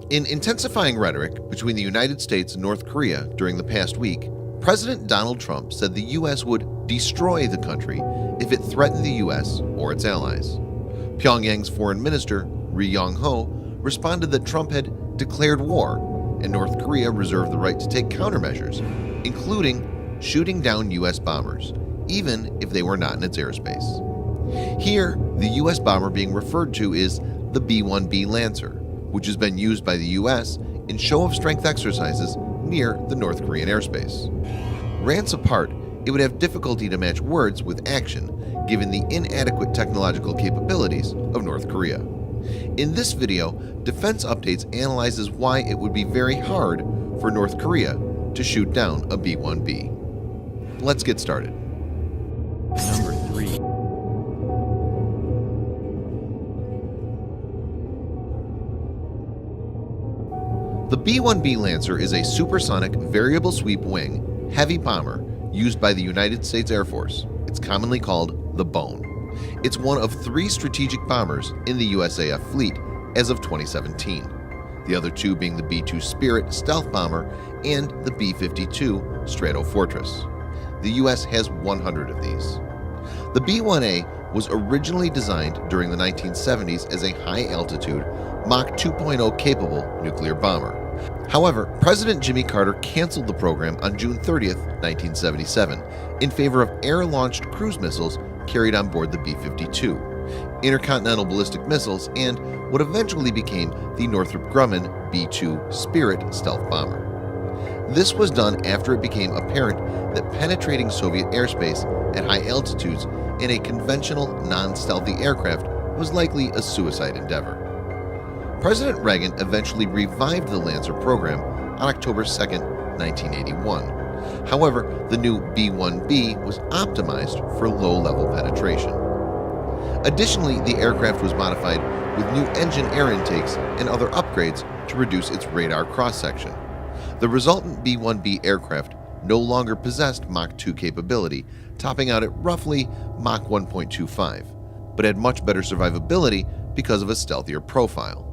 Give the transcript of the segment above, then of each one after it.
In intensifying rhetoric between the United States and North Korea during the past week, President Donald Trump said the U.S. would destroy the country if it threatened the U.S. or its allies. Pyongyang's foreign minister, Ri Yong-ho, responded that Trump had declared war and North Korea reserved the right to take countermeasures, including shooting down U.S. bombers, even if they were not in its airspace. Here, the U.S. bomber being referred to is the B1B Lancer, which has been used by the U.S. in show-of-strength exercises near the North Korean airspace. Rants apart, it would have difficulty to match words with action given the inadequate technological capabilities of North Korea. In this video, Defense Updates analyzes why it would be very hard for North Korea to shoot down a B1B. Let's get started. Number 3. The B1B Lancer is a supersonic variable sweep wing heavy bomber used by the United States Air Force. It's commonly called the Bone. It's one of 3 strategic bombers in the USAF fleet as of 2017, the other 2 being the B-2 Spirit stealth bomber and the B-52 Stratofortress. The US has 100 of these. The B-1A was originally designed during the 1970s as a high-altitude Mach 2.0 capable nuclear bomber. However, President Jimmy Carter canceled the program on June 30, 1977, in favor of air-launched cruise missiles carried on board the B-52, intercontinental ballistic missiles, and what eventually became the Northrop Grumman B-2 Spirit stealth bomber. This was done after it became apparent that penetrating Soviet airspace at high altitudes in a conventional, non-stealthy aircraft was likely a suicide endeavor. President Reagan eventually revived the Lancer program on October 2, 1981. However, the new B-1B was optimized for low-level penetration. Additionally, the aircraft was modified with new engine air intakes and other upgrades to reduce its radar cross-section. The resultant B-1B aircraft no longer possessed Mach 2 capability, topping out at roughly Mach 1.25, but had much better survivability because of a stealthier profile.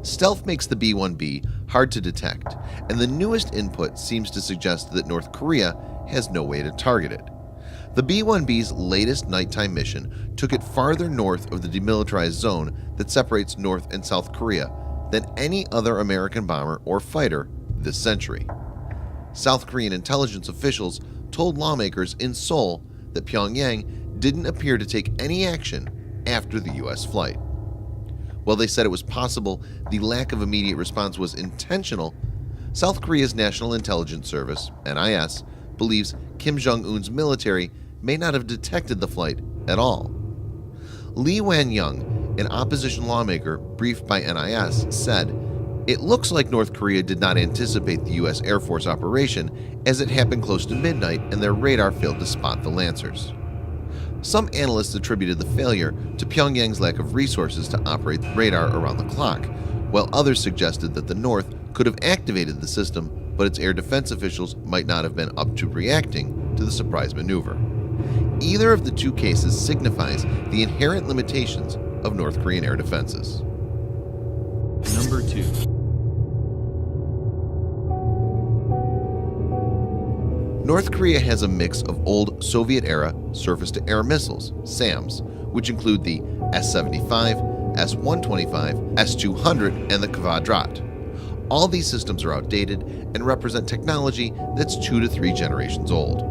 Stealth makes the B-1B hard to detect, and the newest input seems to suggest that North Korea has no way to target it. The B-1B's latest nighttime mission took it farther north of the demilitarized zone that separates North and South Korea than any other American bomber or fighter this century. South Korean intelligence officials told lawmakers in Seoul that Pyongyang didn't appear to take any action after the U.S. flight. While they said it was possible the lack of immediate response was intentional, South Korea's National Intelligence Service, NIS, believes Kim Jong-un's military may not have detected the flight at all. Lee Wan-young, an opposition lawmaker briefed by NIS, said, "It looks like North Korea did not anticipate the U.S. Air Force operation as it happened close to midnight and their radar failed to spot the Lancers." Some analysts attributed the failure to Pyongyang's lack of resources to operate the radar around the clock, while others suggested that the North could have activated the system, but its air defense officials might not have been up to reacting to the surprise maneuver. Either of the 2 cases signifies the inherent limitations of North Korean air defenses. Number 2. North Korea has a mix of old Soviet-era surface-to-air missiles, SAMs, which include the S-75, S-125, S-200, and the Kvadrat. All these systems are outdated and represent technology that's 2 to 3 generations old.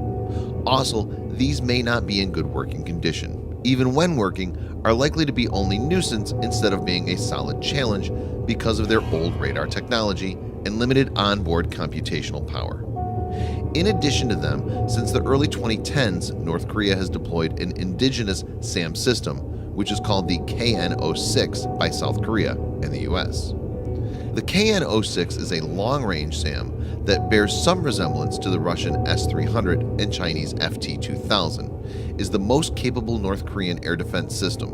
Also, these may not be in good working condition. Even when working, are likely to be only nuisance instead of being a solid challenge because of their old radar technology and limited onboard computational power. In addition to them, since the early 2010s, North Korea has deployed an indigenous SAM system, which is called the KN-06 by South Korea and the US. The KN-06 is a long-range SAM that bears some resemblance to the Russian S-300 and Chinese FT-2000, is the most capable North Korean air defense system.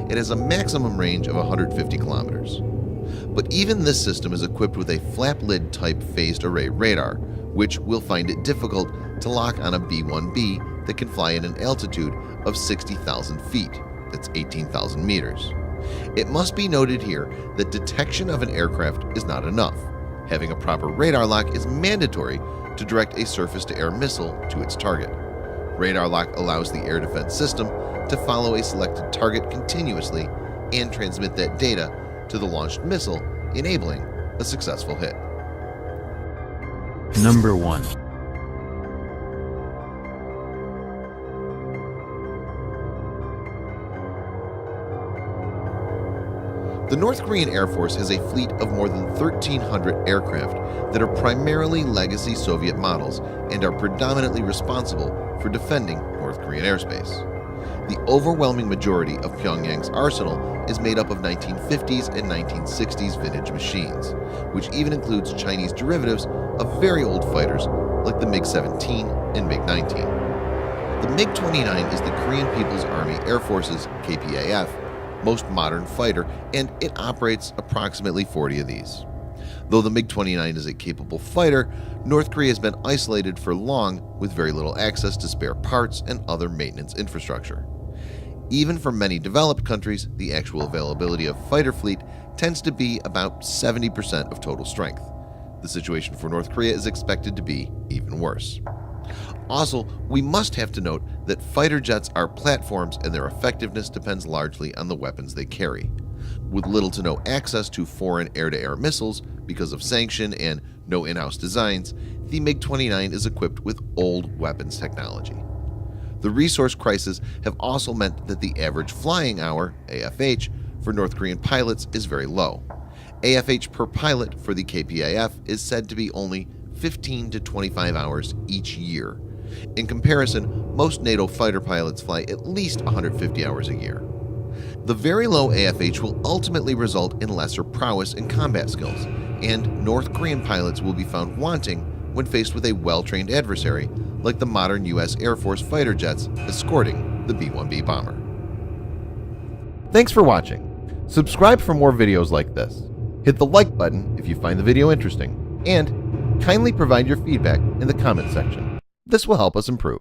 It has a maximum range of 150 kilometers. But even this system is equipped with a flap-lid type phased array radar, which will find it difficult to lock on a B-1B that can fly at an altitude of 60,000 feet, that's 18,000 meters. It must be noted here that detection of an aircraft is not enough. Having a proper radar lock is mandatory to direct a surface-to-air missile to its target. Radar lock allows the air defense system to follow a selected target continuously and transmit that data to the launched missile, enabling a successful hit. Number 1. The North Korean Air Force has a fleet of more than 1,300 aircraft that are primarily legacy Soviet models and are predominantly responsible for defending North Korean airspace. The overwhelming majority of Pyongyang's arsenal is made up of 1950s and 1960s vintage machines, which even includes Chinese derivatives of very old fighters like the MiG-17 and MiG-19. The MiG-29 is the Korean People's Army Air Force's KPAF most modern fighter, and it operates approximately 40 of these. Though the MiG-29 is a capable fighter, North Korea has been isolated for long with very little access to spare parts and other maintenance infrastructure. Even for many developed countries, the actual availability of fighter fleet tends to be about 70% of total strength. The situation for North Korea is expected to be even worse. Also, we must have to note that fighter jets are platforms and their effectiveness depends largely on the weapons they carry. With little to no access to foreign air-to-air missiles because of sanction and no in-house designs, the MiG-29 is equipped with old weapons technology. The resource crisis have also meant that the average flying hour, AFH, for North Korean pilots is very low. AFH per pilot for the KPAF is said to be only 15 to 25 hours each year. In comparison, most NATO fighter pilots fly at least 150 hours a year. The very low AFH will ultimately result in lesser prowess and combat skills, and North Korean pilots will be found wanting when faced with a well-trained adversary like the modern US Air Force fighter jets escorting the B1B bomber. Thanks for watching. Subscribe for more videos like this. Hit the like button if you find the video interesting, and kindly provide your feedback in the comment section. This will help us improve.